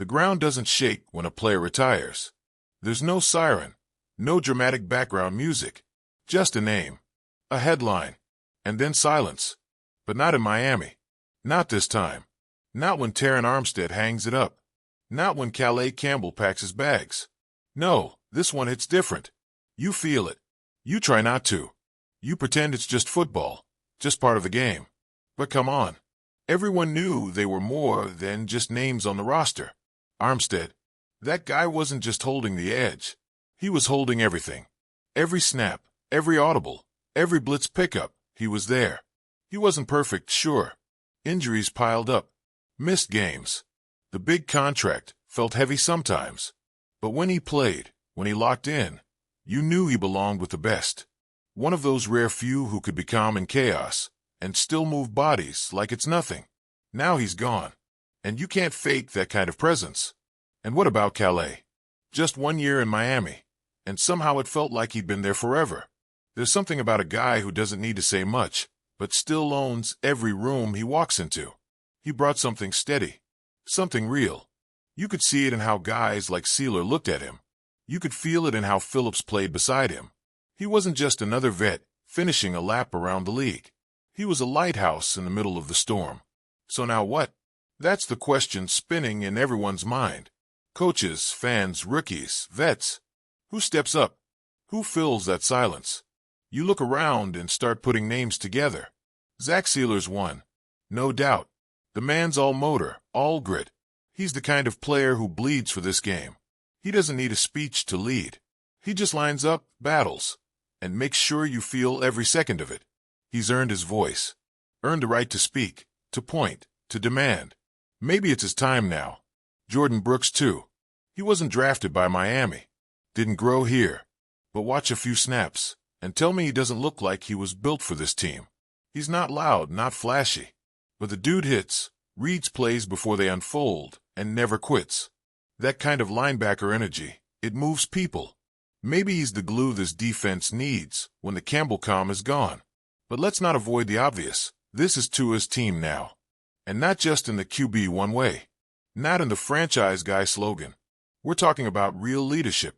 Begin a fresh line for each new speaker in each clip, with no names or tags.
The ground doesn't shake when a player retires. There's no siren, no dramatic background music, just a name, a headline, and then silence. But not in Miami. Not this time. Not when Terron Armstead hangs it up. Not when Calais Campbell packs his bags. No, this one hits different. You feel it. You try not to. You pretend it's just football, just part of the game. But come on. Everyone knew they were more than just names on the roster. Armstead, that guy wasn't just holding the edge. He was holding everything. Every snap, every audible, every blitz pickup, he was there. He wasn't perfect, sure. Injuries piled up. Missed games. The big contract felt heavy sometimes. But when he played, when he locked in, you knew he belonged with the best. One of those rare few who could be calm in chaos and still move bodies like it's nothing. Now he's gone. And you can't fake that kind of presence. And what about Calais? Just 1 year in Miami, and somehow it felt like he'd been there forever. There's something about a guy who doesn't need to say much, but still owns every room he walks into. He brought something steady, something real. You could see it in how guys like Sealer looked at him. You could feel it in how Phillips played beside him. He wasn't just another vet finishing a lap around the league. He was a lighthouse in the middle of the storm. So now what? That's the question spinning in everyone's mind. Coaches, fans, rookies, vets. Who steps up? Who fills that silence? You look around and start putting names together. Zach Sealer's one. No doubt. The man's all motor, all grit. He's the kind of player who bleeds for this game. He doesn't need a speech to lead. He just lines up, battles, and makes sure you feel every second of it. He's earned his voice, earned the right to speak, to point, to demand. Maybe it's his time now. Jordan Brooks, too. He wasn't drafted by Miami. Didn't grow here. But watch a few snaps, and tell me he doesn't look like he was built for this team. He's not loud, not flashy. But the dude hits, reads plays before they unfold, and never quits. That kind of linebacker energy, it moves people. Maybe he's the glue this defense needs when the Campbell calm is gone. But let's not avoid the obvious. This is Tua's team now. And not just in the QB one way. Not in the franchise guy slogan. We're talking about real leadership.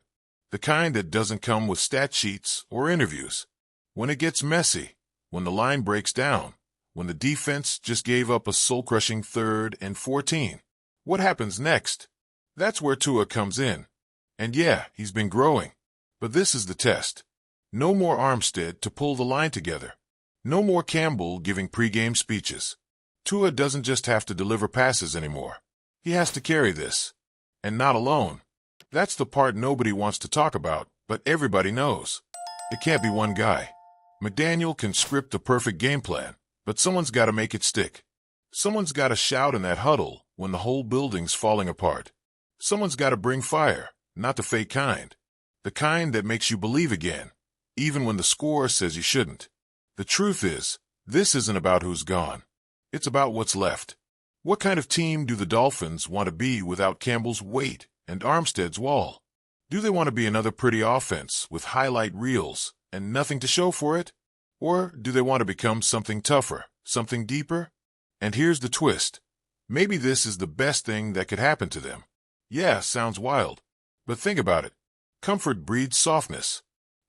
The kind that doesn't come with stat sheets or interviews. When it gets messy, when the line breaks down, when the defense just gave up a soul-crushing 3rd and 14. What happens next? That's where Tua comes in. And yeah, he's been growing. But this is the test. No more Armstead to pull the line together. No more Campbell giving pregame speeches. Tua doesn't just have to deliver passes anymore. He has to carry this. And not alone. That's the part nobody wants to talk about, but everybody knows. It can't be one guy. McDaniel can script the perfect game plan, but someone's got to make it stick. Someone's got to shout in that huddle when the whole building's falling apart. Someone's got to bring fire, not the fake kind. The kind that makes you believe again, even when the score says you shouldn't. The truth is, this isn't about who's gone. It's about what's left. What kind of team do the Dolphins want to be without Campbell's weight and Armstead's wall? Do they want to be another pretty offense with highlight reels and nothing to show for it? Or do they want to become something tougher, something deeper? And here's the twist. Maybe this is the best thing that could happen to them. Yeah, sounds wild. But think about it. Comfort breeds softness.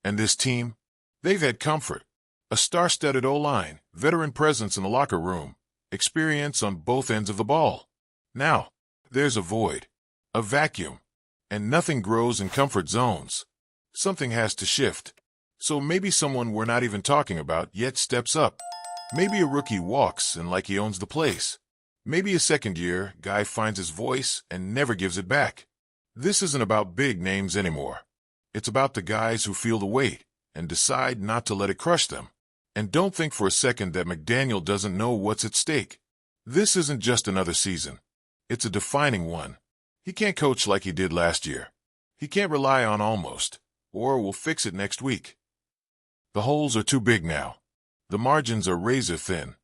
And this team? They've had comfort. A star-studded O-line, veteran presence in the locker room, experience on both ends of the ball. Now, there's a void, a vacuum, and nothing grows in comfort zones. Something has to shift. So maybe someone we're not even talking about yet steps up. Maybe a rookie walks in like he owns the place. Maybe a second-year guy finds his voice and never gives it back. This isn't about big names anymore. It's about the guys who feel the weight and decide not to let it crush them. And don't think for a second that McDaniel doesn't know what's at stake. This isn't just another season. It's a defining one. He can't coach like he did last year. He can't rely on almost, or we'll fix it next week. The holes are too big now. The margins are razor thin.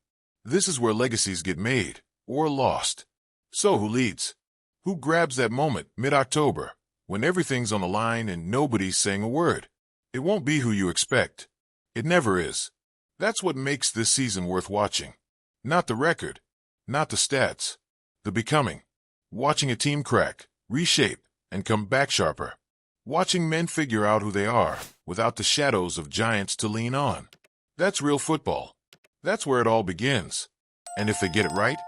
This is where legacies get made, or lost. So who leads? Who grabs that moment mid-October, when everything's on the line and nobody's saying a word? It won't be who you expect. It never is. That's what makes this season worth watching. Not the record, not the stats, the becoming. Watching a team crack, reshape, and come back sharper. Watching men figure out who they are without the shadows of giants to lean on. That's real football. That's where it all begins. And if they get it right,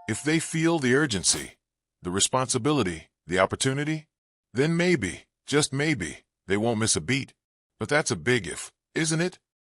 if they feel the urgency, the responsibility, the opportunity, then maybe, just maybe, they won't miss a beat. But that's a big if, isn't it?